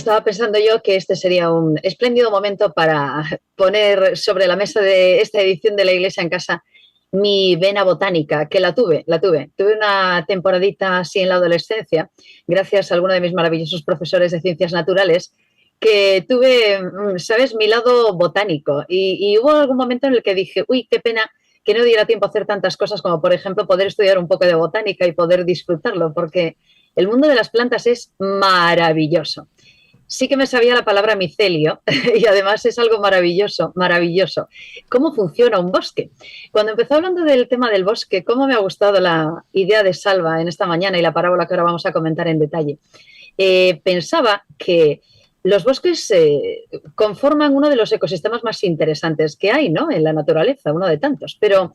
Estaba pensando yo que este sería un espléndido momento para poner sobre la mesa de esta edición de La Iglesia en Casa mi vena botánica, que la tuve. Tuve una temporadita así en la adolescencia, gracias a alguno de mis maravillosos profesores de ciencias naturales, que tuve, ¿sabes?, mi lado botánico. Y hubo algún momento en el que dije, uy, qué pena que no diera tiempo a hacer tantas cosas como, por ejemplo, poder estudiar un poco de botánica y poder disfrutarlo, porque el mundo de las plantas es maravilloso. Sí que me sabía la palabra micelio y además es algo maravilloso, maravilloso. ¿Cómo funciona un bosque? Cuando empezó hablando del tema del bosque, cómo me ha gustado la idea de Salva en esta mañana y la parábola que ahora vamos a comentar en detalle. Pensaba que los bosques conforman uno de los ecosistemas más interesantes que hay, ¿no?, en la naturaleza, uno de tantos, pero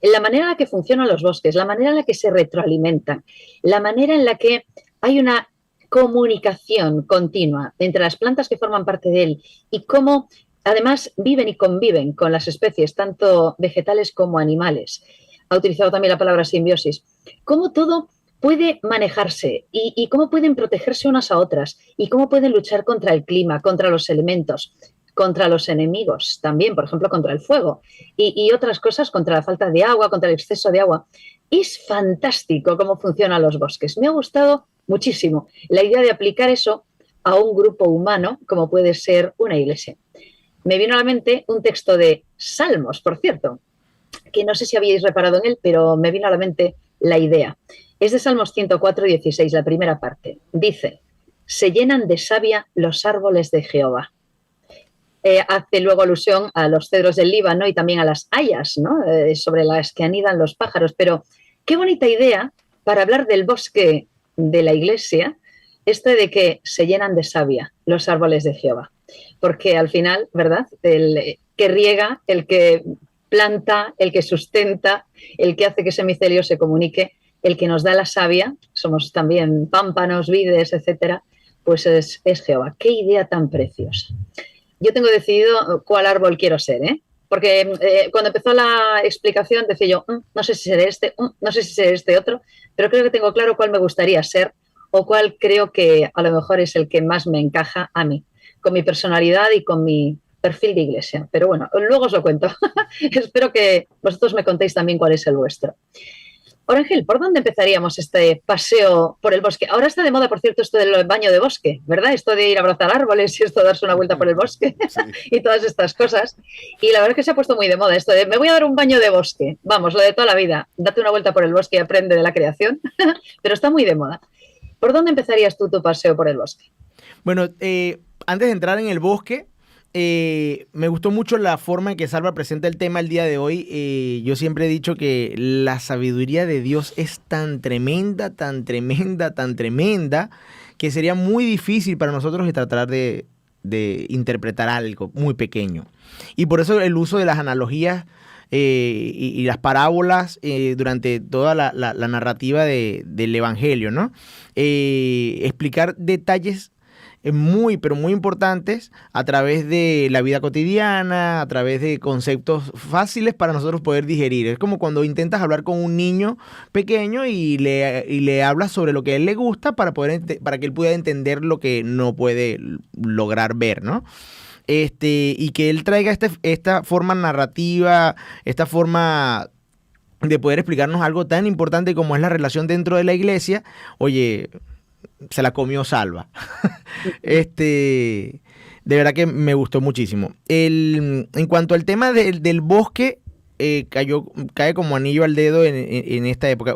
en la manera en la que funcionan los bosques, la manera en la que se retroalimentan, la manera en la que hay una comunicación continua entre las plantas que forman parte de él y cómo además viven y conviven con las especies, tanto vegetales como animales. Ha utilizado también la palabra simbiosis. Cómo todo puede manejarse y cómo pueden protegerse unas a otras y cómo pueden luchar contra el clima, contra los elementos, contra los enemigos también, por ejemplo, contra el fuego y otras cosas, contra la falta de agua, contra el exceso de agua. Es fantástico cómo funcionan los bosques. Me ha gustado muchísimo la idea de aplicar eso a un grupo humano como puede ser una iglesia. Me vino a la mente un texto de Salmos, por cierto, que no sé si habíais reparado en él, pero me vino a la mente la idea. Es de Salmos 104:16, la primera parte. Dice, se llenan de savia los árboles de Jehová. Hace luego alusión a los cedros del Líbano y también a las hayas, ¿no?, sobre las que anidan los pájaros. Pero qué bonita idea para hablar del bosque de la iglesia, esto de que se llenan de savia los árboles de Jehová. Porque al final, ¿verdad?, el que riega, el que planta, el que sustenta, el que hace que ese micelio se comunique, el que nos da la savia, somos también pámpanos, vides, etcétera, pues es Jehová. Qué idea tan preciosa. Yo tengo decidido cuál árbol quiero ser, ¿eh? Porque cuando empezó la explicación decía yo, no sé si seré este, no sé si seré este otro, pero creo que tengo claro cuál me gustaría ser o cuál creo que a lo mejor es el que más me encaja a mí, con mi personalidad y con mi perfil de iglesia. Pero bueno, luego os lo cuento. Espero que vosotros me contéis también cuál es el vuestro. Orangel, ¿por dónde empezaríamos este paseo por el bosque? Ahora está de moda, por cierto, esto del baño de bosque, ¿verdad? Esto de ir a abrazar árboles y esto de darse una vuelta por el bosque Sí. y todas estas cosas. Y la verdad es que se ha puesto muy de moda esto de me voy a dar un baño de bosque. Vamos, lo de toda la vida. Date una vuelta por el bosque y aprende de la creación. Pero está muy de moda. ¿Por dónde empezarías tú tu paseo por el bosque? Bueno, antes de entrar en el bosque, me gustó mucho la forma en que Salva presenta el tema el día de hoy. Yo siempre he dicho que la sabiduría de Dios es tan tremenda, tan tremenda, tan tremenda, que sería muy difícil para nosotros tratar de interpretar algo muy pequeño. Y por eso el uso de las analogías y las parábolas durante toda la narrativa del Evangelio, ¿no? Explicar detalles muy, pero muy importantes a través de la vida cotidiana, a través de conceptos fáciles para nosotros poder digerir. Es como cuando intentas hablar con un niño pequeño y le hablas sobre lo que a él le gusta para que él pueda entender lo que no puede lograr ver, ¿no? Y que él traiga esta forma narrativa, esta forma de poder explicarnos algo tan importante como es la relación dentro de la iglesia. Oye, se la comió Salva. De verdad que me gustó muchísimo. En cuanto al tema del bosque, cae como anillo al dedo en esta época.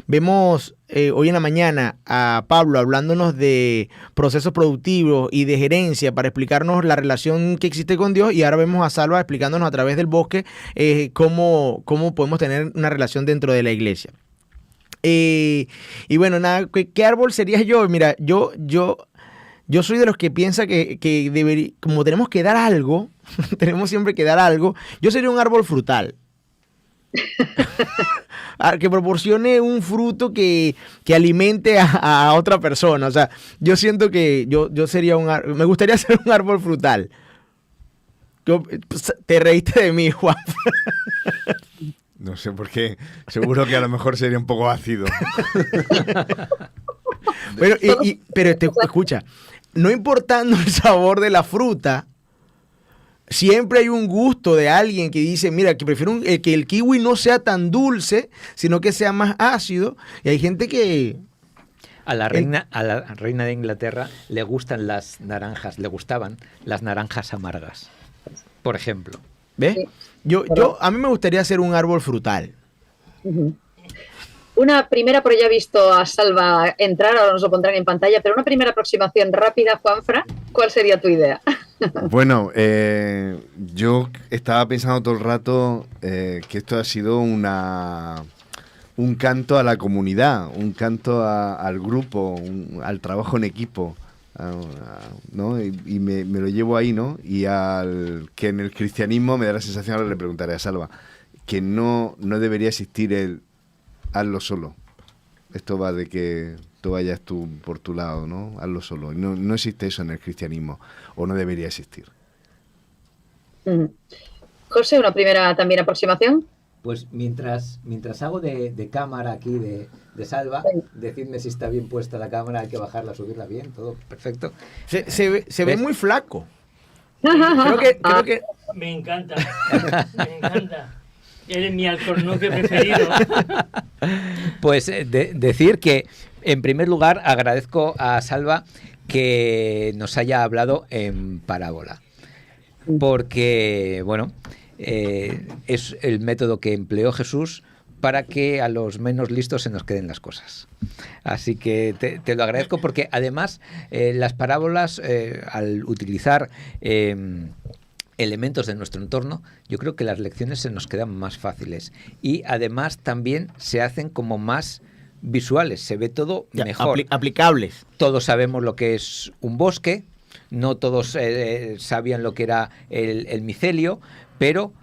Vemos hoy en la mañana a Pablo hablándonos de procesos productivos y de gerencia para explicarnos la relación que existe con Dios, y ahora vemos a Salva explicándonos a través del bosque cómo podemos tener una relación dentro de la iglesia. Y bueno, nada, ¿qué árbol sería yo? Mira, yo soy de los que piensa que como tenemos que dar algo, tenemos siempre que dar algo, yo sería un árbol frutal. Que proporcione un fruto que alimente a otra persona. O sea, yo siento que yo sería me gustaría ser un árbol frutal. Te reíste de mí, Juan. No sé por qué. Seguro que a lo mejor sería un poco ácido. Bueno, pero escucha, no importando el sabor de la fruta, siempre hay un gusto de alguien que dice, mira, que prefiero que el kiwi no sea tan dulce, sino que sea más ácido. Y hay gente que... A la reina de Inglaterra le gustaban las naranjas amargas, por ejemplo. ¿Ves? Sí. A mí me gustaría hacer un árbol frutal. Uh-huh. Una primera, pero ya he visto a Salva entrar, ahora nos lo pondrán en pantalla, pero una primera aproximación rápida, Juanfra, ¿cuál sería tu idea? Bueno, yo estaba pensando todo el rato que esto ha sido un canto a la comunidad, un canto al grupo, al trabajo en equipo, ¿no? Y me lo llevo ahí, ¿no? Y que en el cristianismo me da la sensación, ahora le preguntaré a Salva, que no debería existir el hazlo solo. Esto va de que tú vayas tú por tu lado, ¿no? Hazlo solo. No existe eso en el cristianismo, o no debería existir. José, una primera también aproximación. Pues mientras hago de cámara aquí de Salva, decidme si está bien puesta la cámara, hay que bajarla, subirla bien, todo perfecto. Se ve muy flaco. Creo que... Me encanta, me encanta. Eres mi alcornoque preferido. Pues decir que, en primer lugar, agradezco a Salva que nos haya hablado en parábola. Porque, bueno, es el método que empleó Jesús para que a los menos listos se nos queden las cosas. Así que te lo agradezco porque, además, las parábolas, al utilizar... elementos de nuestro entorno, yo creo que las lecciones se nos quedan más fáciles y además también se hacen como más visuales, se ve todo mejor. Aplicables. Todos sabemos lo que es un bosque, no todos sabían lo que era el micelio, pero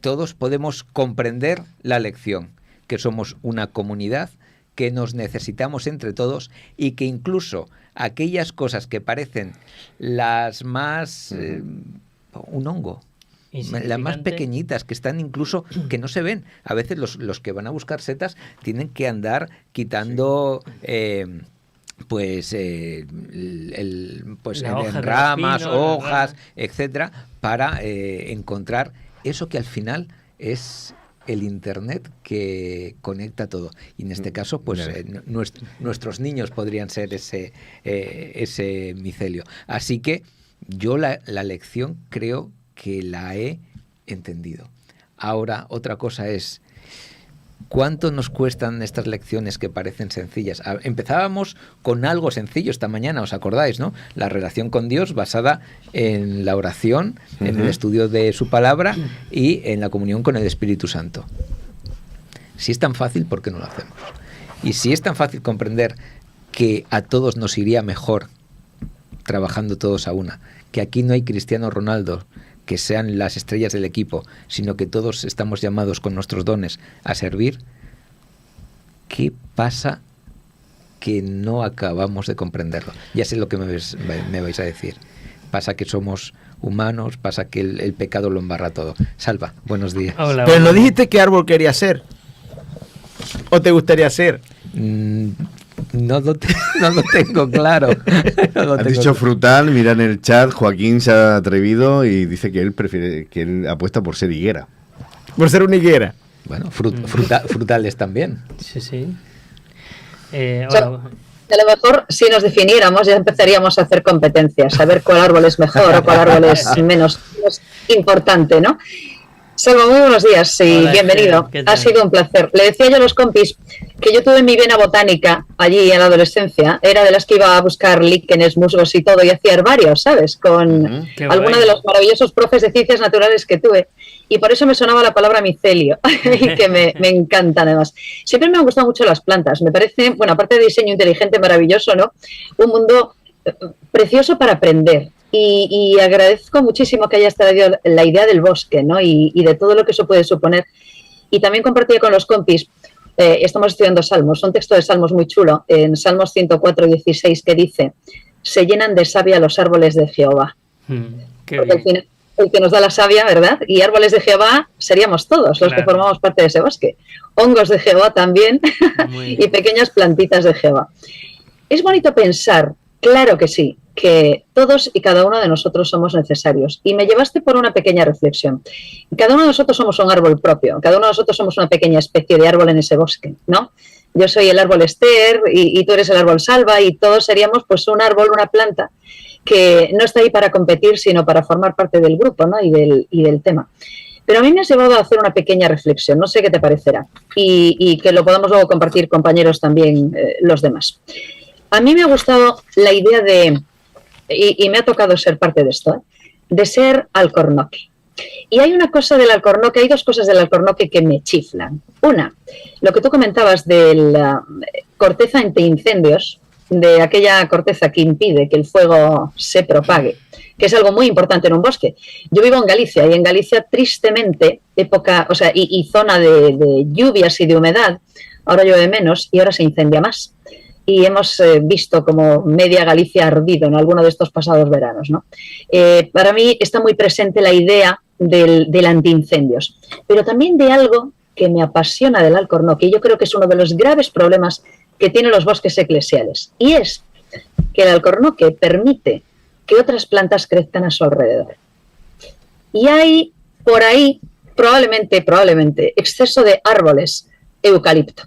todos podemos comprender la lección, que somos una comunidad, que nos necesitamos entre todos y que incluso aquellas cosas que parecen las más... un hongo, las más pequeñitas, que están incluso, que no se ven. A veces los que van a buscar setas tienen que andar quitando ramas, hojas, etcétera, para encontrar eso que al final es el internet que conecta todo. Y en este caso, pues nuestros niños podrían ser ese micelio. Así que yo la lección creo que la he entendido. Ahora, otra cosa es, ¿cuánto nos cuestan estas lecciones que parecen sencillas? Empezábamos con algo sencillo esta mañana, ¿os acordáis, no? La relación con Dios basada en la oración, en el estudio de su palabra y en la comunión con el Espíritu Santo. Si es tan fácil, ¿por qué no lo hacemos? Y si es tan fácil comprender que a todos nos iría mejor trabajando todos a una, que aquí no hay Cristiano Ronaldo que sean las estrellas del equipo, sino que todos estamos llamados con nuestros dones a servir, ¿qué pasa que no acabamos de comprenderlo? Ya sé lo que me vais a decir. Pasa que somos humanos, pasa que el pecado lo embarra todo. Salva, buenos días. Hola, pero no dijiste qué árbol quería ser. ¿O te gustaría ser? No lo tengo claro. Has dicho frutal, mira en el chat, Joaquín se ha atrevido y dice que él apuesta por ser higuera. Por ser una higuera. Bueno, frutales también. Sí. A lo mejor si nos definiéramos ya empezaríamos a hacer competencias, saber cuál árbol es mejor o cuál árbol es menos importante, ¿no? Salva, muy buenos días y hola, bienvenido. Ha sido un placer. Le decía yo a los compis que yo tuve mi vena botánica allí en la adolescencia. Era de las que iba a buscar líquenes, musgos y todo y hacía herbarios, ¿sabes? Con algunos de los maravillosos profes de ciencias naturales que tuve. Y por eso me sonaba la palabra micelio y que me encantan además. Siempre me han gustado mucho las plantas. Me parece, bueno, aparte de diseño inteligente maravilloso, ¿no? Un mundo precioso para aprender. Y agradezco muchísimo que hayas traído la idea del bosque, ¿no? Y de todo lo que eso puede suponer. Y también compartí con los compis, estamos estudiando Salmos, un texto de Salmos muy chulo, en Salmos 104:16, que dice: se llenan de savia los árboles de Jehová. Porque el que nos da la savia, ¿verdad? Y árboles de Jehová seríamos todos los que formamos parte de ese bosque. Hongos de Jehová también y pequeñas plantitas de Jehová. Es bonito pensar, claro que sí, que todos y cada uno de nosotros somos necesarios. Y me llevaste por una pequeña reflexión. Cada uno de nosotros somos un árbol propio, cada uno de nosotros somos una pequeña especie de árbol en ese bosque, ¿no? Yo soy el árbol Esther y tú eres el árbol Salva y todos seríamos pues un árbol, una planta que no está ahí para competir, sino para formar parte del grupo, ¿no? y del tema. Pero a mí me has llevado a hacer una pequeña reflexión, no sé qué te parecerá, y que lo podamos luego compartir compañeros también los demás. A mí me ha gustado la idea de, y me ha tocado ser parte de esto, de ser alcornoque. Y hay una cosa del alcornoque, hay dos cosas del alcornoque que me chiflan. Una, lo que tú comentabas de la corteza antiincendios, de aquella corteza que impide que el fuego se propague, que es algo muy importante en un bosque. Yo vivo en Galicia y en Galicia, tristemente, y zona de lluvias y de humedad, ahora llueve menos y ahora se incendia más. Y hemos visto como media Galicia ardido en alguno de estos pasados veranos, ¿no? Para mí está muy presente la idea del antiincendios, pero también de algo que me apasiona del alcornoque, y yo creo que es uno de los graves problemas que tienen los bosques eclesiales, y es que el alcornoque permite que otras plantas crezcan a su alrededor. Y hay por ahí probablemente exceso de árboles eucalipto.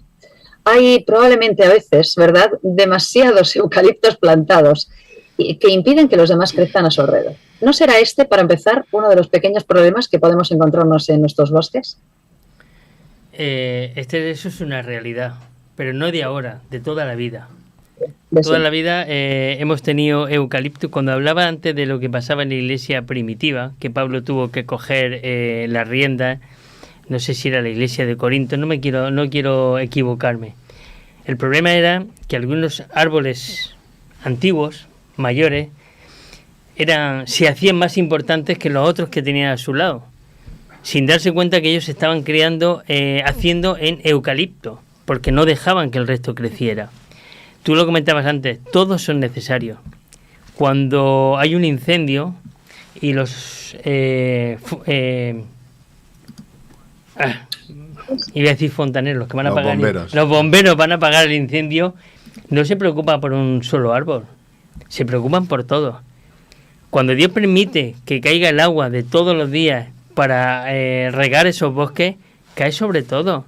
Hay probablemente a veces, ¿verdad?, demasiados eucaliptos plantados que impiden que los demás crezcan a su alrededor. ¿No será este, para empezar, uno de los pequeños problemas que podemos encontrarnos en nuestros bosques? Eso es una realidad, pero no de ahora, de toda la vida. Toda la vida hemos tenido eucalipto. Cuando hablaba antes de lo que pasaba en la iglesia primitiva, que Pablo tuvo que coger la rienda, no sé si era la iglesia de Corinto, no quiero equivocarme. El problema era que algunos árboles antiguos, mayores, se hacían más importantes que los otros que tenían a su lado, sin darse cuenta que ellos estaban haciendo en eucalipto, porque no dejaban que el resto creciera. Tú lo comentabas antes, todos son necesarios. Cuando hay un incendio y iba a decir fontaneros, los que van a apagar los bomberos van a apagar el incendio, no se preocupan por un solo árbol, se preocupan por todo. Cuando Dios permite que caiga el agua de todos los días para regar esos bosques, cae sobre todo.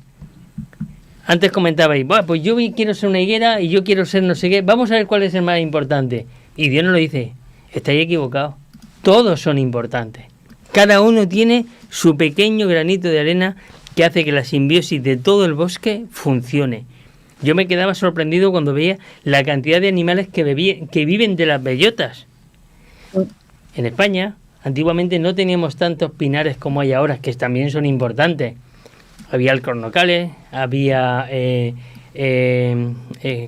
Antes comentabais, pues yo quiero ser una higuera y yo quiero ser no sé qué, vamos a ver cuál es el más importante. Y Dios nos lo dice, estáis equivocados, todos son importantes. Cada uno tiene su pequeño granito de arena que hace que la simbiosis de todo el bosque funcione. Yo me quedaba sorprendido cuando veía la cantidad de animales que viven de las bellotas. En España, antiguamente no teníamos tantos pinares como hay ahora, que también son importantes. Había alcornocales, había...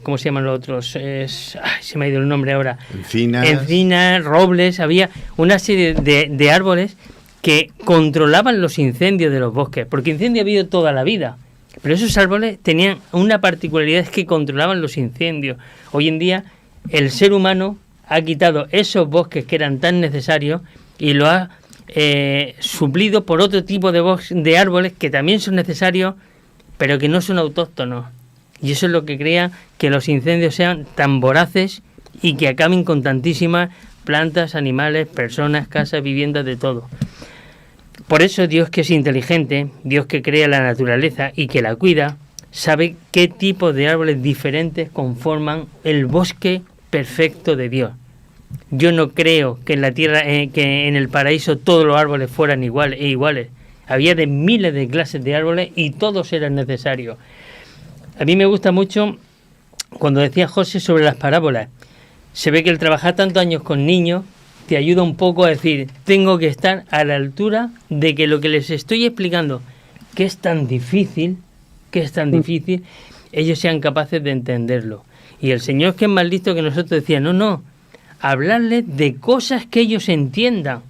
¿cómo se llaman los otros? Se me ha ido el nombre ahora. Encinas, robles, había una serie de árboles que controlaban los incendios de los bosques, porque incendio ha habido toda la vida, pero esos árboles tenían una particularidad, es que controlaban los incendios. Hoy en día el ser humano ha quitado esos bosques que eran tan necesarios y lo ha suplido por otro tipo de árboles que también son necesarios, pero que no son autóctonos. Y eso es lo que crea que los incendios sean tan voraces y que acaben con tantísimas plantas, animales, personas, casas, viviendas, de todo. Por eso Dios, que es inteligente, Dios que crea la naturaleza y que la cuida, sabe qué tipo de árboles diferentes conforman el bosque perfecto de Dios. Yo no creo que en la tierra, que en el paraíso todos los árboles fueran iguales. Había de miles de clases de árboles y todos eran necesarios. A mí me gusta mucho cuando decía José sobre las parábolas. Se ve que el trabajar tantos años con niños te ayuda un poco a decir, tengo que estar a la altura de que lo que les estoy explicando, que es tan difícil, ellos sean capaces de entenderlo. Y el Señor, que es más listo que nosotros, decía, no, hablarles de cosas que ellos entiendan,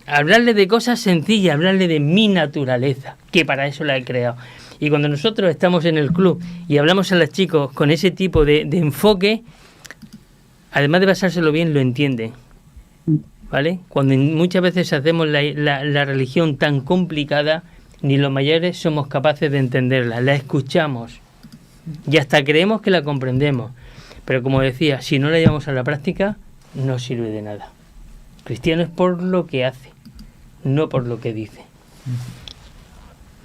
hablarles de cosas sencillas, hablarles de mi naturaleza, que para eso la he creado. Y cuando nosotros estamos en el club y hablamos a los chicos con ese tipo de enfoque, además de pasárselo bien, lo entienden, ¿vale? Cuando muchas veces hacemos la religión tan complicada, ni los mayores somos capaces de entenderla, la escuchamos y hasta creemos que la comprendemos. Pero como decía, si no la llevamos a la práctica, no sirve de nada. Cristiano es por lo que hace, no por lo que dice.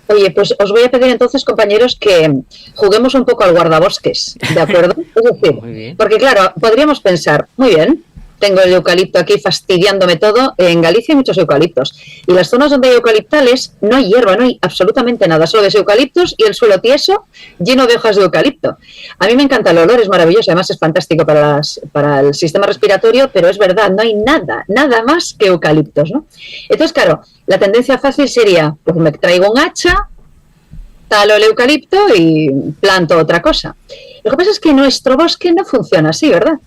Oye, pues os voy a pedir entonces, compañeros, que juguemos un poco al guardabosques, ¿de acuerdo? Es decir, porque claro, podríamos pensar, muy bien, tengo el eucalipto aquí fastidiándome todo. En Galicia hay muchos eucaliptos. Y las zonas donde hay eucaliptales no hay hierba, no hay absolutamente nada. Solo ves eucaliptos y el suelo tieso lleno de hojas de eucalipto. A mí me encanta el olor, es maravilloso. Además es fantástico para el sistema respiratorio, pero es verdad, no hay nada más que eucaliptos, ¿no? Entonces, claro, la tendencia fácil sería, pues me traigo un hacha, talo el eucalipto y planto otra cosa. Lo que pasa es que nuestro bosque no funciona así, ¿verdad?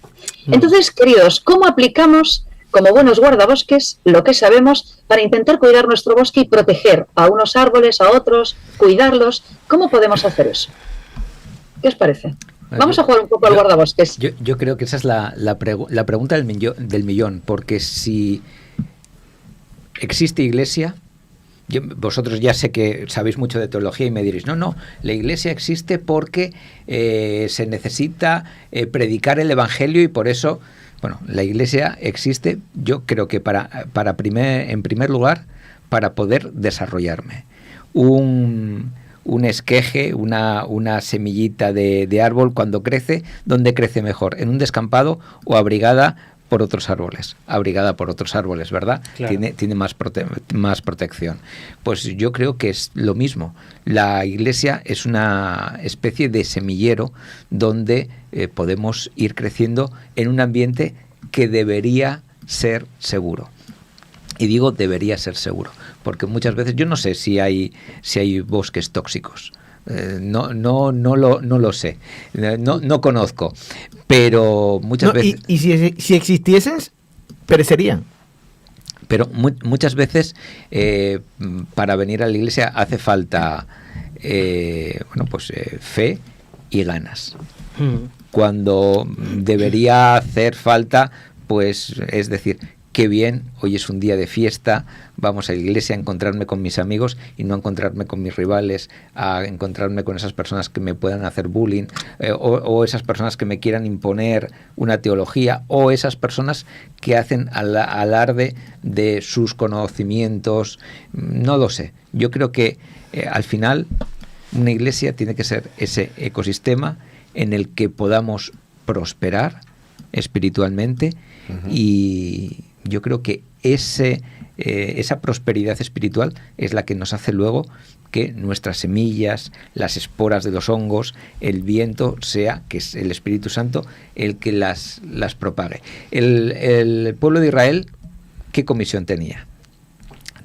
Entonces, queridos, ¿cómo aplicamos como buenos guardabosques lo que sabemos para intentar cuidar nuestro bosque y proteger a unos árboles, a otros, cuidarlos? ¿Cómo podemos hacer eso? ¿Qué os parece? Vamos a jugar un poco al guardabosques. Yo creo que esa es la pregunta del millón, porque si existe iglesia... vosotros ya sé que sabéis mucho de teología y me diréis, no, la iglesia existe porque se necesita predicar el evangelio y por eso, bueno, la iglesia existe, yo creo que en primer lugar, para poder desarrollarme. Un esqueje, una semillita de árbol cuando crece, ¿dónde crece mejor? ¿En un descampado o abrigada por otros árboles, ¿verdad? Claro. Tiene más protección. Pues yo creo que es lo mismo. La iglesia es una especie de semillero donde podemos ir creciendo en un ambiente que debería ser seguro. Y digo debería ser seguro, porque muchas veces yo no sé si hay bosques tóxicos. No lo sé, no conozco, pero muchas veces... Y si existiesen, perecerían. Pero muchas veces para venir a la iglesia hace falta fe y ganas. Cuando debería hacer falta, pues es decir, qué bien, hoy es un día de fiesta, vamos a la iglesia a encontrarme con mis amigos y no a encontrarme con mis rivales, a encontrarme con esas personas que me puedan hacer bullying, o esas personas que me quieran imponer una teología, o esas personas que hacen alarde de sus conocimientos. No lo sé. Yo creo que al final una iglesia tiene que ser ese ecosistema en el que podamos prosperar espiritualmente. Uh-huh. Y yo creo que esa prosperidad espiritual es la que nos hace luego que nuestras semillas, las esporas de los hongos, el viento sea, que es el Espíritu Santo, el que las propague. El pueblo de Israel, ¿qué comisión tenía?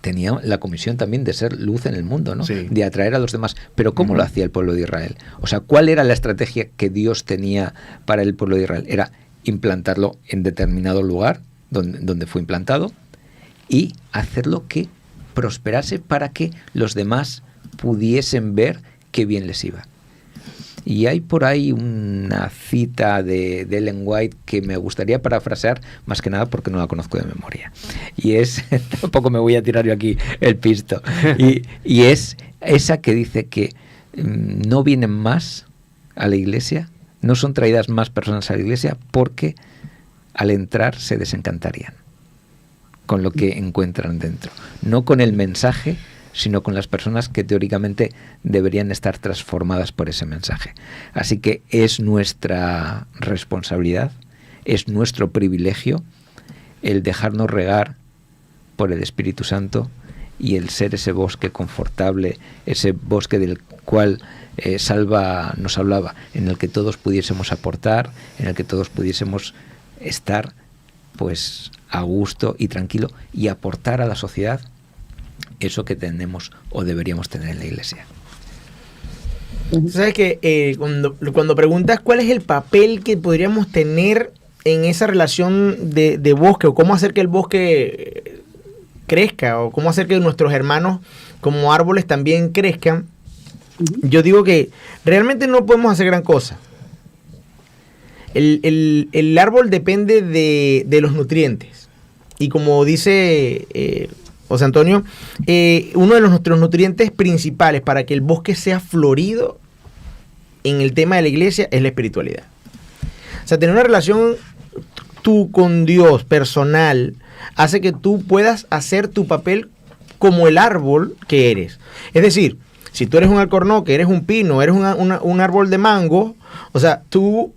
Tenía la comisión también de ser luz en el mundo, ¿no? Sí. De atraer a los demás. Pero ¿cómo lo hacía el pueblo de Israel? O sea, ¿cuál era la estrategia que Dios tenía para el pueblo de Israel? Era implantarlo en determinado lugar donde fue implantado y hacerlo que prosperase para que los demás pudiesen ver qué bien les iba. Y hay por ahí una cita de Ellen White que me gustaría parafrasear, más que nada porque no la conozco de memoria. Y es, tampoco me voy a tirar yo aquí el pisto, y es esa que dice que no vienen más a la iglesia, no son traídas más personas a la iglesia porque al entrar se desencantarían con lo que encuentran dentro. No con el mensaje, sino con las personas que teóricamente deberían estar transformadas por ese mensaje. Así que es nuestra responsabilidad, es nuestro privilegio el dejarnos regar por el Espíritu Santo y el ser ese bosque confortable, ese bosque del cual Salva nos hablaba, en el que todos pudiésemos aportar, en el que todos pudiésemos estar pues a gusto y tranquilo y aportar a la sociedad eso que tenemos o deberíamos tener en la iglesia. ¿Sabes que cuando preguntas cuál es el papel que podríamos tener en esa relación de bosque, o cómo hacer que el bosque crezca, o cómo hacer que nuestros hermanos como árboles también crezcan, yo digo que realmente no podemos hacer gran cosa. El árbol depende de los nutrientes. Y como dice José Antonio, uno de nuestros nutrientes principales para que el bosque sea florido en el tema de la iglesia es la espiritualidad. O sea, tener una relación tú con Dios personal hace que tú puedas hacer tu papel como el árbol que eres. Es decir, si tú eres un alcornoque, eres un pino, eres un árbol de mango, o sea, tú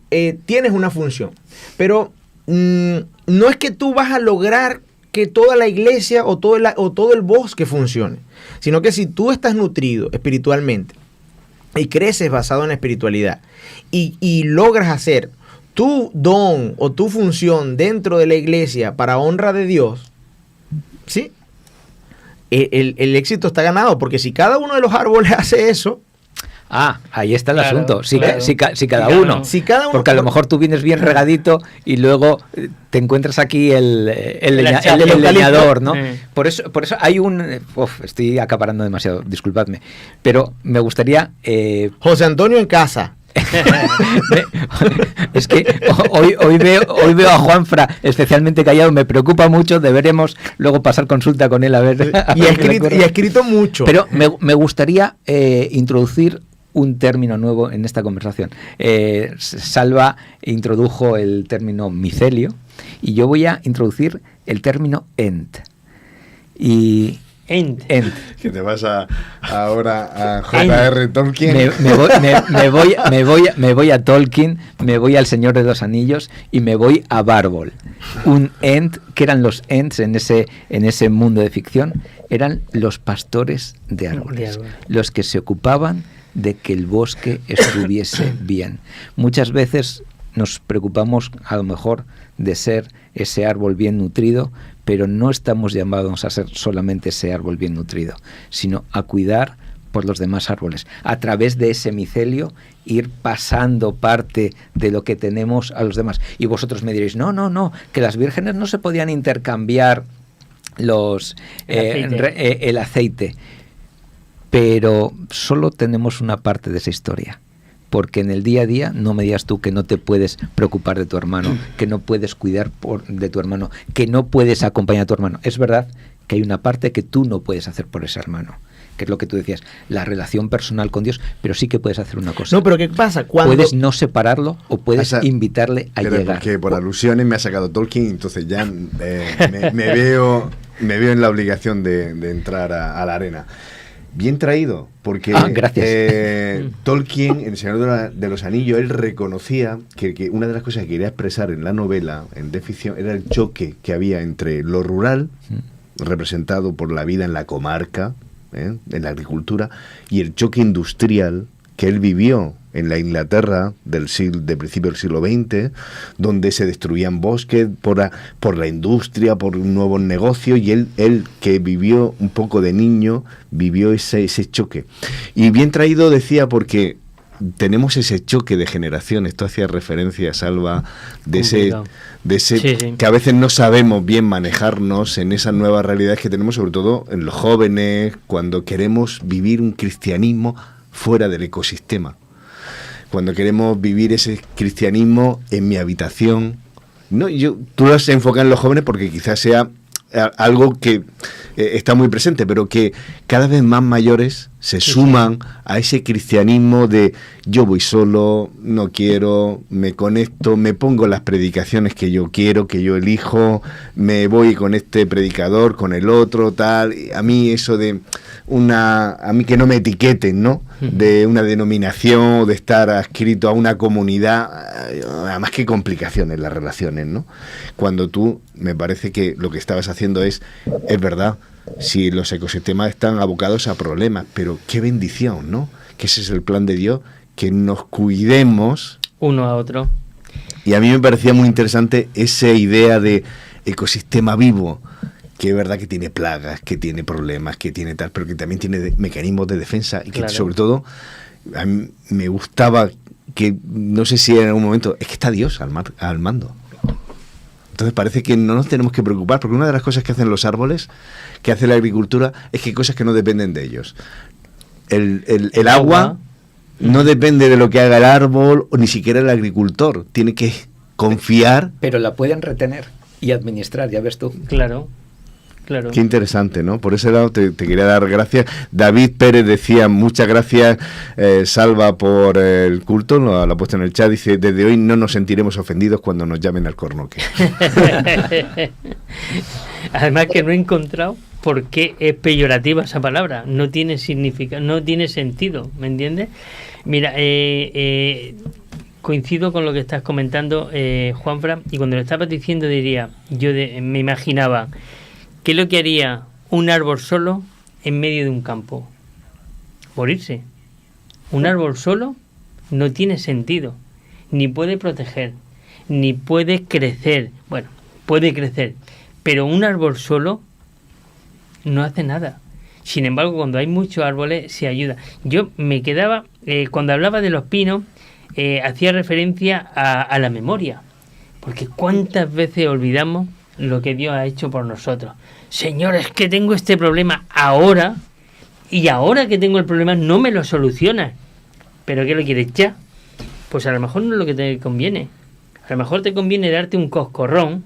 tienes una función. Pero no es que tú vas a lograr que toda la iglesia o todo el bosque funcione, sino que si tú estás nutrido espiritualmente y creces basado en la espiritualidad y logras hacer tu don o tu función dentro de la iglesia para honra de Dios, ¿sí? El éxito está ganado, porque si cada uno de los árboles hace eso... Ahí está el asunto. Si cada uno. Porque a lo mejor tú vienes bien regadito y luego te encuentras aquí el leñador, ¿no? Por eso hay estoy acaparando demasiado, disculpadme. Pero me gustaría... José Antonio en casa. Es que hoy veo a Juanfra especialmente callado, me preocupa mucho, deberemos luego pasar consulta con él a ver. Y ha escrito mucho. Pero me gustaría introducir un término nuevo en esta conversación. Salva introdujo el término micelio y yo voy a introducir el término end. End. Que te vas ahora a J.R. Tolkien. Me voy a Tolkien, me voy al Señor de los Anillos y me voy a Bárbol. Un Ent, que eran los Ents en ese mundo de ficción, eran los pastores de árboles, los que se ocupaban de que el bosque estuviese bien. Muchas veces nos preocupamos a lo mejor de ser ese árbol bien nutrido, pero no estamos llamados a ser solamente ese árbol bien nutrido, sino a cuidar por los demás árboles. A través de ese micelio, ir pasando parte de lo que tenemos a los demás. Y vosotros me diréis, no, que las vírgenes no se podían intercambiar el aceite. Pero solo tenemos una parte de esa historia. Porque en el día a día no me digas tú que no te puedes preocupar de tu hermano, que no puedes cuidar de tu hermano, que no puedes acompañar a tu hermano. Es verdad que hay una parte que tú no puedes hacer por ese hermano, que es lo que tú decías, la relación personal con Dios, pero sí que puedes hacer una cosa. No, pero ¿qué pasa? Puedes no separarlo o puedes invitarle a llegar. Porque por alusiones me ha sacado Tolkien, entonces ya me veo en la obligación de entrar a la arena. Bien traído, porque Tolkien, en El Señor de los Anillos, él reconocía que una de las cosas que quería expresar en la novela, en de ficción, era el choque que había entre lo rural, representado por la vida en la comarca, en la agricultura, y el choque industrial que él vivió en la Inglaterra de principio del siglo XX, donde se destruían bosques por la industria, por nuevos negocios, y él que vivió un poco de niño, vivió ese choque. Y bien traído, decía, porque tenemos ese choque de generaciones. Esto hacía referencia, Salva, de ese sí. Que a veces no sabemos bien manejarnos en esas nuevas realidades que tenemos, sobre todo en los jóvenes, cuando queremos vivir un cristianismo fuera del ecosistema, cuando queremos vivir ese cristianismo en mi habitación. No, tú lo has enfocado en los jóvenes porque quizás sea algo que está muy presente, pero que cada vez más mayores se suman a ese cristianismo de yo voy solo, no quiero, me conecto, me pongo las predicaciones que yo quiero, que yo elijo, me voy con este predicador, con el otro, tal. A mí eso de a mí que no me etiqueten, ¿no? De una denominación o de estar adscrito a una comunidad, además qué complicaciones las relaciones, ¿no? Cuando tú, me parece que lo que estabas haciendo es verdad, si los ecosistemas están abocados a problemas, pero qué bendición, ¿no? Que ese es el plan de Dios, que nos cuidemos uno a otro. Y a mí me parecía muy interesante esa idea de ecosistema vivo, que es verdad que tiene plagas, que tiene problemas, que tiene tal, pero que también tiene mecanismos de defensa y que sobre todo a mí me gustaba que, no sé si en algún momento, es que está Dios al mando. Entonces parece que no nos tenemos que preocupar, porque una de las cosas que hacen los árboles, que hace la agricultura, es que hay cosas que no dependen de ellos. El agua no depende de lo que haga el árbol, o ni siquiera el agricultor. Tiene que confiar. Pero la pueden retener y administrar, ya ves tú. Claro. Claro. Qué interesante, ¿no? Por ese lado te quería dar gracias. David Pérez decía, muchas gracias, Salva, por el culto, lo ha puesto en el chat, dice, desde hoy no nos sentiremos ofendidos cuando nos llamen al cornoque. Además que no he encontrado por qué es peyorativa esa palabra, no tiene significado, no tiene sentido, ¿me entiendes? Mira, coincido con lo que estás comentando, Juanfran, y cuando lo estabas diciendo diría, me imaginaba, ¿qué es lo que haría un árbol solo en medio de un campo? Morirse. Un árbol solo no tiene sentido, ni puede proteger, ni puede crecer. Bueno, puede crecer, pero un árbol solo no hace nada. Sin embargo, cuando hay muchos árboles se ayuda. Yo me quedaba, cuando hablaba de los pinos, hacía referencia a la memoria, porque cuántas veces olvidamos lo que Dios ha hecho por nosotros. Señor, es que tengo este problema ahora, y ahora que tengo el problema no me lo solucionas. ¿Pero qué lo quieres ya? Pues a lo mejor no es lo que te conviene. A lo mejor te conviene darte un coscorrón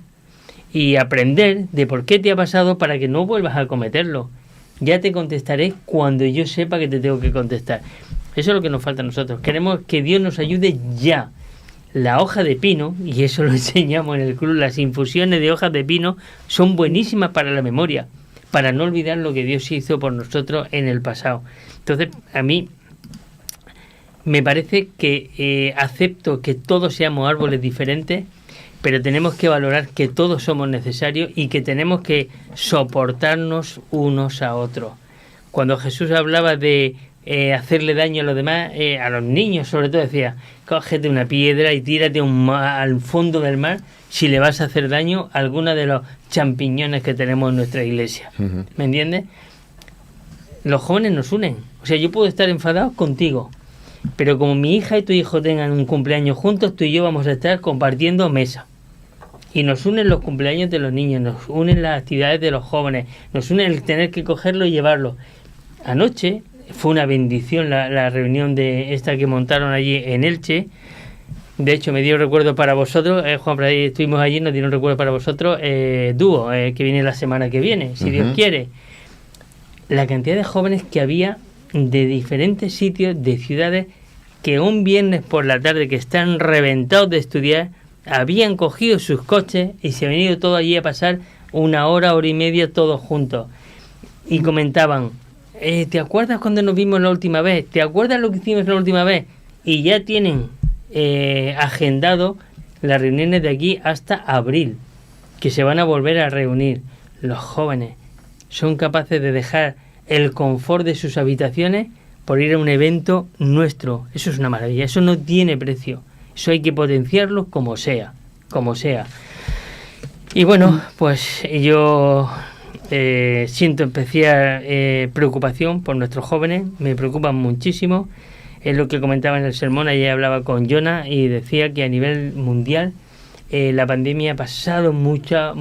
y aprender de por qué te ha pasado para que no vuelvas a cometerlo. Ya te contestaré cuando yo sepa que te tengo que contestar. Eso es lo que nos falta a nosotros. Queremos que Dios nos ayude ya. La hoja de pino, y eso lo enseñamos en el club, las infusiones de hojas de pino son buenísimas para la memoria, para no olvidar lo que Dios hizo por nosotros en el pasado. Entonces, a mí me parece que acepto que todos seamos árboles diferentes, pero tenemos que valorar que todos somos necesarios y que tenemos que soportarnos unos a otros. Cuando Jesús hablaba de hacerle daño a los demás, a los niños sobre todo, decía, cógete una piedra y tírate al fondo del mar si le vas a hacer daño a alguno de los champiñones que tenemos en nuestra iglesia. Uh-huh. ¿Me entiendes? Los jóvenes nos unen. O sea, yo puedo estar enfadado contigo, pero como mi hija y tu hijo tengan un cumpleaños juntos, tú y yo vamos a estar compartiendo mesa. Y nos unen los cumpleaños de los niños, nos unen las actividades de los jóvenes, nos unen el tener que cogerlo y llevarlo. Anoche fue una bendición la reunión de esta que montaron allí en Elche. De hecho, me dio recuerdo para vosotros, Juan, estuvimos allí, nos dieron recuerdo para vosotros, dúo, que viene la semana que viene, si Dios quiere. La cantidad de jóvenes que había de diferentes sitios, de ciudades, que un viernes por la tarde, que están reventados de estudiar, habían cogido sus coches y se han venido todos allí a pasar una hora y media todos juntos. Y comentaban, ¿te acuerdas cuando nos vimos la última vez? ¿Te acuerdas lo que hicimos la última vez? Y ya tienen agendado las reuniones de aquí hasta abril, que se van a volver a reunir. Los jóvenes son capaces de dejar el confort de sus habitaciones por ir a un evento nuestro. Eso es una maravilla, eso no tiene precio. Eso hay que potenciarlo como sea, como sea. Y bueno, pues yo siento especial preocupación por nuestros jóvenes, me preocupan muchísimo. Es lo que comentaba en el sermón, ayer hablaba con Jonah y decía que a nivel mundial la pandemia ha pasado mucha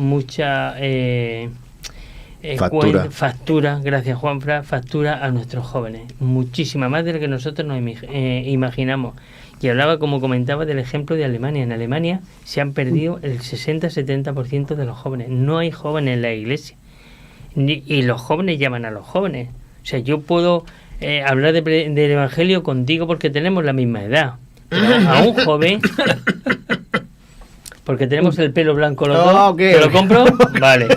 factura, gracias Juanfran, factura a nuestros jóvenes, muchísima más de lo que nosotros nos imaginamos. Y hablaba, como comentaba, del ejemplo de Alemania. En Alemania se han perdido el 60-70% de los jóvenes. No hay jóvenes en la iglesia. Y los jóvenes llaman a los jóvenes. O sea, yo puedo hablar del evangelio contigo porque tenemos la misma edad. Pero a un joven, porque tenemos el pelo blanco los dos, okay. ¿Te lo compro? Vale.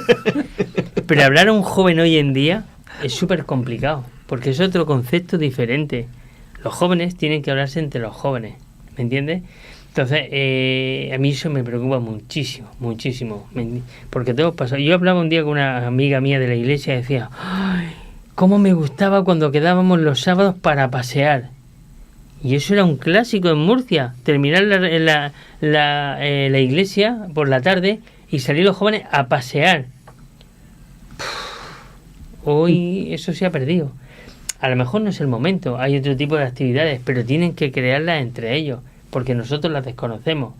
Pero hablar a un joven hoy en día es súper complicado, porque es otro concepto diferente. Los jóvenes tienen que hablarse entre los jóvenes, ¿me entiendes? Entonces, a mí eso me preocupa muchísimo, porque tengo pasado. Yo hablaba un día con una amiga mía de la iglesia y decía, ¡ay, cómo me gustaba cuando quedábamos los sábados para pasear! Y eso era un clásico en Murcia, terminar la iglesia por la tarde y salir los jóvenes a pasear. Hoy eso se ha perdido. A lo mejor no es el momento, hay otro tipo de actividades, pero tienen que crearlas entre ellos, porque nosotros las desconocemos.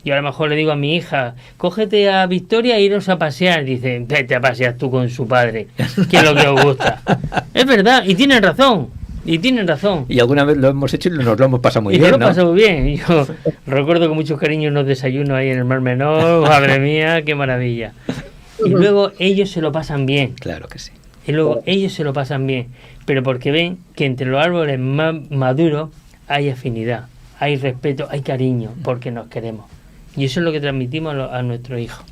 Yo a lo mejor le digo a mi hija, cógete a Victoria e iros a pasear. Dice, vete a pasear tú con su padre, que es lo que os gusta. Es verdad, y tienen razón. Y alguna vez lo hemos hecho y nos lo hemos pasado muy bien, ¿no? Nos lo hemos pasado bien. Yo recuerdo con muchos cariños unos desayunos ahí en el Mar Menor. Madre mía, qué maravilla. y luego ellos se lo pasan bien. Claro que sí. Y luego ellos se lo pasan bien, pero porque ven que entre los árboles más maduros hay afinidad, hay respeto, hay cariño, porque nos queremos. Y eso es lo que transmitimos a nuestros hijos.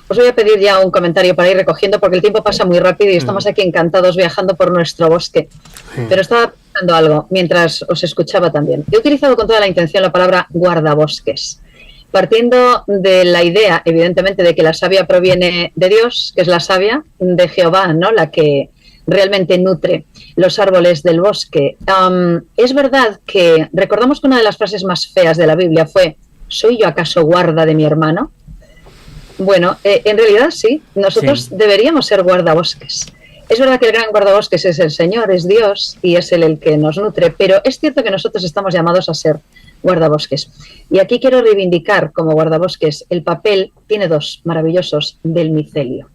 Os voy a pedir ya un comentario para ir recogiendo, porque el tiempo pasa muy rápido y estamos aquí encantados viajando por nuestro bosque. Pero estaba pensando algo mientras os escuchaba también. He utilizado con toda la intención la palabra guardabosques, partiendo de la idea, evidentemente, de que la savia proviene de Dios, que es la savia de Jehová, ¿no? La que realmente nutre los árboles del bosque. Es verdad que recordamos que una de las frases más feas de la Biblia fue: ¿soy yo acaso guarda de mi hermano? Bueno, en realidad sí, nosotros deberíamos ser guardabosques. Es verdad que el gran guardabosques es el Señor, es Dios, y es Él el que nos nutre, pero es cierto que nosotros estamos llamados a ser guardabosques. Y aquí quiero reivindicar como guardabosques el papel, tiene dos maravillosos, del micelio.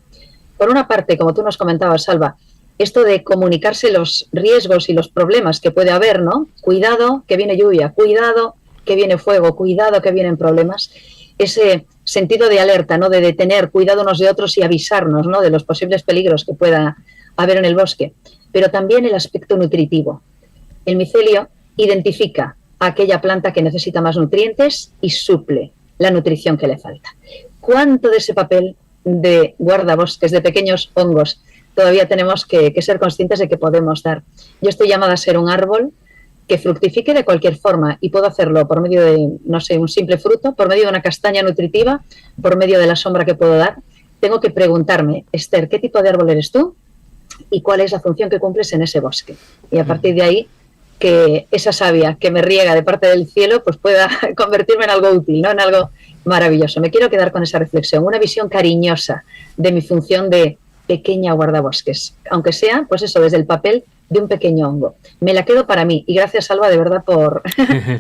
Por una parte, como tú nos comentabas, Salva, esto de comunicarse los riesgos y los problemas que puede haber, ¿no? Cuidado que viene lluvia, cuidado que viene fuego, cuidado que vienen problemas. Ese sentido de alerta, ¿no? De detener, cuidado unos de otros y avisarnos, ¿no? De los posibles peligros que pueda haber en el bosque. Pero también el aspecto nutritivo. El micelio identifica a aquella planta que necesita más nutrientes y suple la nutrición que le falta. ¿Cuánto de ese papel de guardabosques, de pequeños hongos, todavía tenemos que ser conscientes de que podemos dar? Yo estoy llamada a ser un árbol que fructifique de cualquier forma, y puedo hacerlo por medio de, no sé, un simple fruto, por medio de una castaña nutritiva, por medio de la sombra que puedo dar. Tengo que preguntarme: Esther, ¿qué tipo de árbol eres tú? ¿Y cuál es la función que cumples en ese bosque? Y a partir de ahí, que esa savia que me riega de parte del cielo pues pueda convertirme en algo útil, ¿no? En algo maravilloso. Me quiero quedar con esa reflexión, una visión cariñosa de mi función de pequeña guardabosques, aunque sea, pues eso, desde el papel de un pequeño hongo. Me la quedo para mí, y gracias, Salva, de verdad, por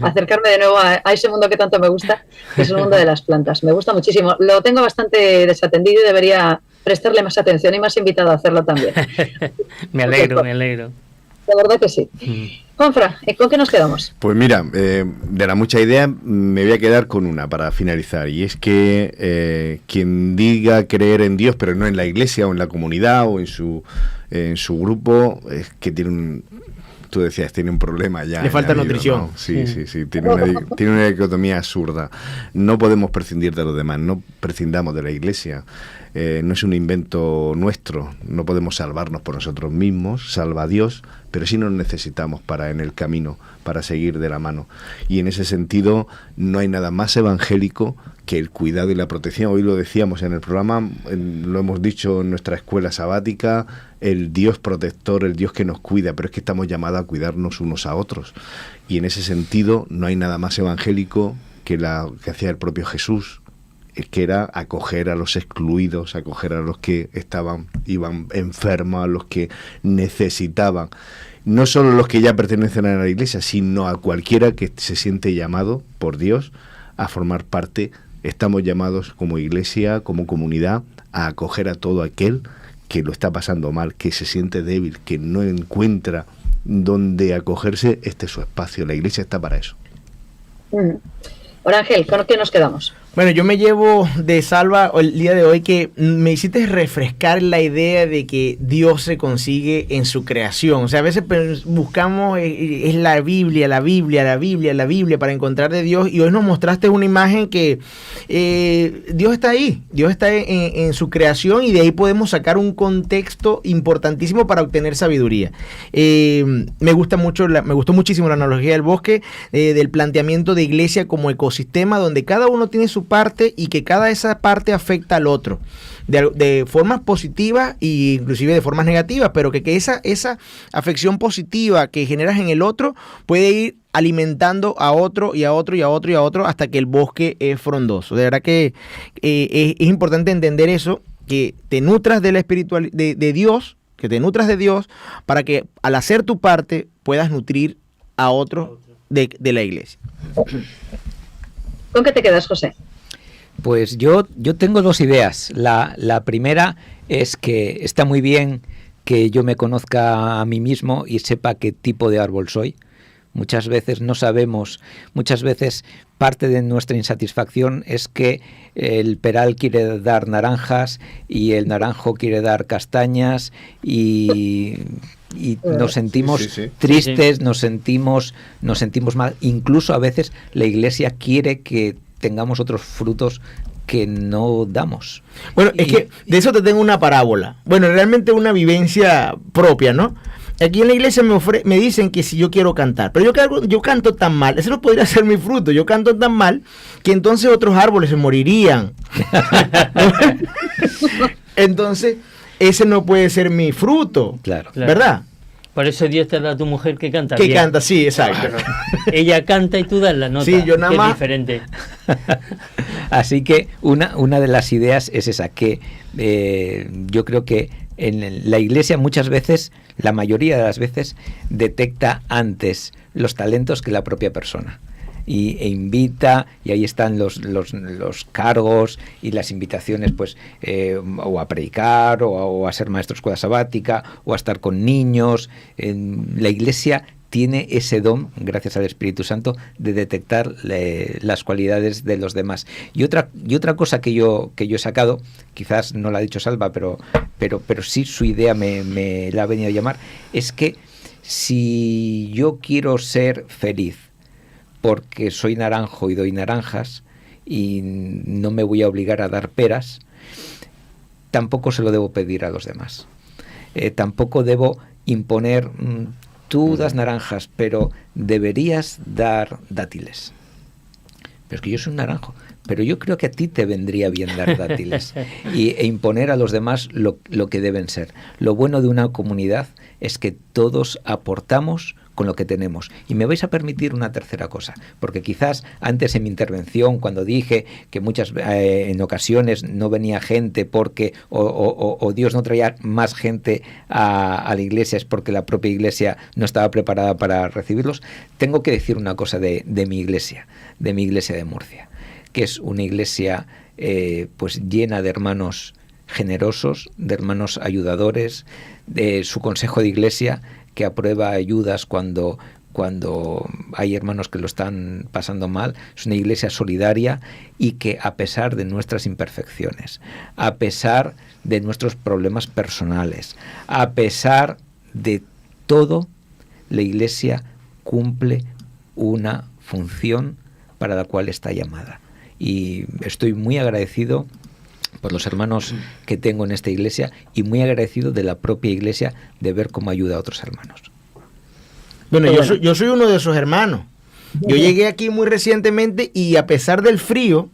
acercarme de nuevo a ese mundo que tanto me gusta, que es el mundo de las plantas. Me gusta muchísimo. Lo tengo bastante desatendido y debería prestarle más atención, y más invitado a hacerlo también. Me alegro. De verdad que sí. Juanfra, ¿con qué nos quedamos? Pues mira, de la mucha idea me voy a quedar con una para finalizar, y es que quien diga creer en Dios pero no en la iglesia o en la comunidad o en su grupo, es que tiene tú decías, tiene un problema ya. Le falta nutrición. ¿No? Sí, tiene una dicotomía absurda. No podemos prescindir de los demás, no prescindamos de la iglesia. No es un invento nuestro, no podemos salvarnos por nosotros mismos, salva a Dios, pero sí nos necesitamos en el camino, para seguir de la mano. Y en ese sentido no hay nada más evangélico que el cuidado y la protección. Hoy lo decíamos en el programa, lo hemos dicho en nuestra escuela sabática, el Dios protector, el Dios que nos cuida, pero es que estamos llamados a cuidarnos unos a otros. Y en ese sentido no hay nada más evangélico que hacía el propio Jesús, que era acoger a los excluidos, acoger a los que iban enfermos, a los que necesitaban. No solo los que ya pertenecen a la iglesia, sino a cualquiera que se siente llamado por Dios a formar parte. Estamos llamados como iglesia, como comunidad, a acoger a todo aquel que lo está pasando mal, que se siente débil, que no encuentra dónde acogerse. Este es su espacio, la iglesia está para eso. Ahora, Ángel, ¿con qué nos quedamos? Bueno, yo me llevo de Salva el día de hoy que me hiciste refrescar la idea de que Dios se consigue en su creación. O sea, a veces buscamos es la Biblia para encontrar de Dios, y hoy nos mostraste una imagen que Dios está ahí, Dios está en su creación, y de ahí podemos sacar un contexto importantísimo para obtener sabiduría. Me gustó muchísimo la analogía del bosque, del planteamiento de iglesia como ecosistema donde cada uno tiene su parte y que cada esa parte afecta al otro de formas positivas e inclusive de formas negativas, pero que esa afección positiva que generas en el otro puede ir alimentando a otro y a otro y a otro y a otro hasta que el bosque es frondoso. De verdad que es importante entender eso, que te nutras de la de Dios, que te nutras de Dios para que al hacer tu parte puedas nutrir a otro de la iglesia. ¿Con qué te quedas, José? Pues yo tengo dos ideas. La primera es que está muy bien que yo me conozca a mí mismo y sepa qué tipo de árbol soy. muchas veces no sabemos, muchas veces parte de nuestra insatisfacción es que el peral quiere dar naranjas y el naranjo quiere dar castañas y nos sentimos tristes, nos sentimos mal. Incluso a veces la Iglesia quiere que tengamos otros frutos que no damos. Bueno, es que de eso te tengo una parábola. Bueno, realmente una vivencia propia, ¿no? Aquí en la iglesia me dicen que si yo quiero cantar, pero yo canto tan mal, eso no podría ser mi fruto, yo canto tan mal que entonces otros árboles se morirían. Entonces, ese no puede ser mi fruto, claro. ¿Verdad? Por eso Dios te da a tu mujer que canta bien. Que bien. canta, sí, exacto. Ella canta y tú das la nota, sí, yo nada más. Es diferente. Así que una de las ideas es esa, que yo creo que en la Iglesia muchas veces, la mayoría de las veces, detecta antes los talentos que la propia persona. E invita, y ahí están los cargos y las invitaciones, pues o a predicar o a ser maestro de escuela sabática o a estar con niños. La Iglesia tiene ese don, gracias al Espíritu Santo, de detectar las cualidades de los demás. Y otra cosa que yo he sacado, quizás no la ha dicho Salva, pero sí su idea me la ha venido a llamar, es que si yo quiero ser feliz porque soy naranjo y doy naranjas y no me voy a obligar a dar peras, tampoco se lo debo pedir a los demás. Tampoco debo imponer, tú das naranjas, pero deberías dar dátiles. Pero es que yo soy un naranjo, pero yo creo que a ti te vendría bien dar dátiles e imponer a los demás lo que deben ser. Lo bueno de una comunidad es que todos aportamos con lo que tenemos. Y me vais a permitir una tercera cosa, porque quizás antes en mi intervención, cuando dije que en ocasiones no venía gente porque o Dios no traía más gente a la iglesia, es porque la propia iglesia no estaba preparada para recibirlos, tengo que decir una cosa de mi iglesia de Murcia, que es una iglesia pues llena de hermanos generosos, de hermanos ayudadores, de su consejo de iglesia que aprueba ayudas cuando hay hermanos que lo están pasando mal. Es una iglesia solidaria y que, a pesar de nuestras imperfecciones, a pesar de nuestros problemas personales, a pesar de todo, la iglesia cumple una función para la cual está llamada. Y estoy muy agradecido por los hermanos que tengo en esta iglesia y muy agradecido de la propia iglesia de ver cómo ayuda a otros hermanos. Bueno, yo soy uno de esos hermanos. Yo llegué aquí muy recientemente y a pesar del frío,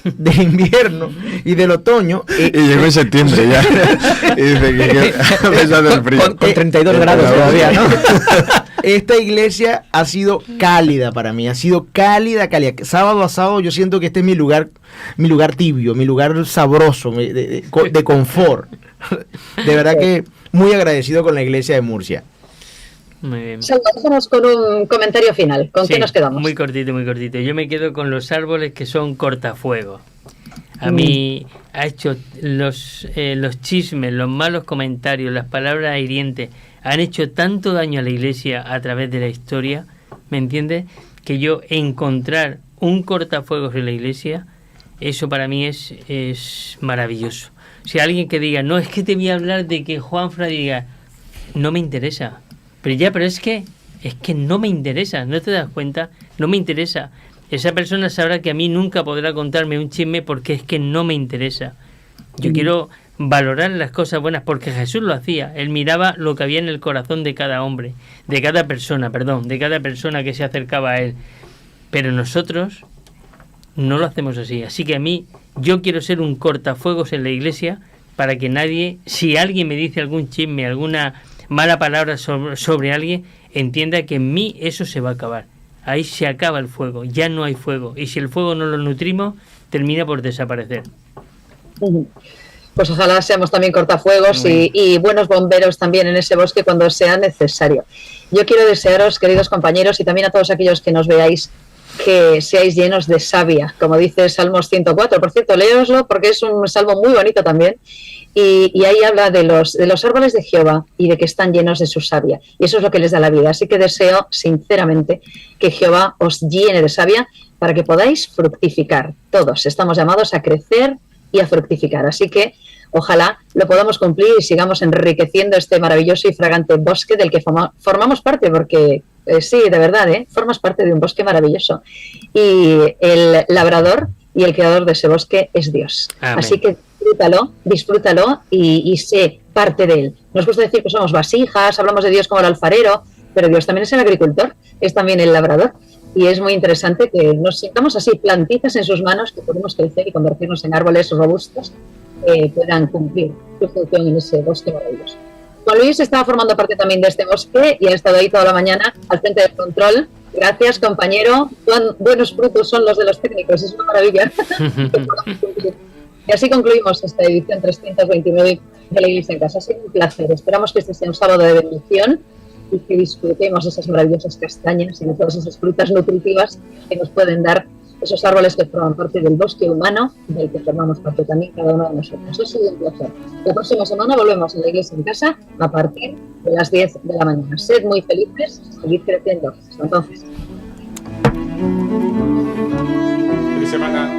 del invierno y del otoño... y llegó en septiembre ya. Y dice que a pesar del frío. Con 32 grados todavía, ¿no? Esta iglesia ha sido cálida para mí, ha sido cálida. Sábado a sábado yo siento que este es mi lugar tibio, mi lugar sabroso, de confort. De verdad que muy agradecido con la iglesia de Murcia. Muy bien. Salva, déjanos con un comentario final. ¿Con qué nos quedamos? Muy cortito, muy cortito. Yo me quedo con los árboles que son cortafuegos. A mí ha hecho los chismes, los malos comentarios, las palabras hirientes, han hecho tanto daño a la iglesia a través de la historia, ¿me entiendes? Que yo encontrar un cortafuegos en la iglesia, eso para mí es maravilloso. Si alguien que diga, no, es que te voy a hablar de que Juanfra diga, no me interesa. Pero es que no me interesa, ¿no te das cuenta? No me interesa. Esa persona sabrá que a mí nunca podrá contarme un chisme porque es que no me interesa. Yo quiero valorar las cosas buenas porque Jesús lo hacía. Él miraba lo que había en el corazón de cada hombre, de cada persona que se acercaba a él. Pero nosotros no lo hacemos así. Así que yo quiero ser un cortafuegos en la iglesia para que nadie, si alguien me dice algún chisme, alguna mala palabra sobre alguien, entienda que en mí eso se va a acabar. Ahí se acaba el fuego, ya no hay fuego. Y si el fuego no lo nutrimos, termina por desaparecer. Pues ojalá seamos también cortafuegos y buenos bomberos también en ese bosque cuando sea necesario. Yo quiero desearos, queridos compañeros, y también a todos aquellos que nos veáis, que seáis llenos de savia, como dice Salmos 104. Por cierto, léoslo porque es un salmo muy bonito también. Y ahí habla de los árboles de Jehová y de que están llenos de su savia. Y eso es lo que les da la vida. Así que deseo sinceramente que Jehová os llene de savia para que podáis fructificar. Todos estamos llamados a crecer y a fructificar. Así que ojalá lo podamos cumplir y sigamos enriqueciendo este maravilloso y fragante bosque del que formamos parte, porque sí, de verdad, formas parte de un bosque maravilloso. Y el labrador y el creador de ese bosque es Dios. Amén. Así que disfrútalo y sé parte de él. Nos gusta decir que somos vasijas, hablamos de Dios como el alfarero, pero Dios también es el agricultor, es también el labrador. Y es muy interesante que nos sintamos así, plantitas en sus manos, que podemos crecer y convertirnos en árboles robustos que puedan cumplir su función en ese bosque maravilloso. Juan Luis estaba formando parte también de este bosque y ha estado ahí toda la mañana al frente del control. Gracias, compañero. Buenos frutos son los de los técnicos, es una maravilla. Y así concluimos esta edición 329 de la Iglesia en Casa. Ha sido un placer. Esperamos que este sea un sábado de bendición y que disfrutemos esas maravillosas castañas y de todas esas frutas nutritivas que nos pueden dar esos árboles que forman parte del bosque humano del que formamos parte también cada uno de nosotros. Ha sido un placer. La próxima semana volvemos en la Iglesia en Casa a partir de las 10 de la mañana. Sed muy felices, seguid creciendo. Hasta entonces. Feliz semana.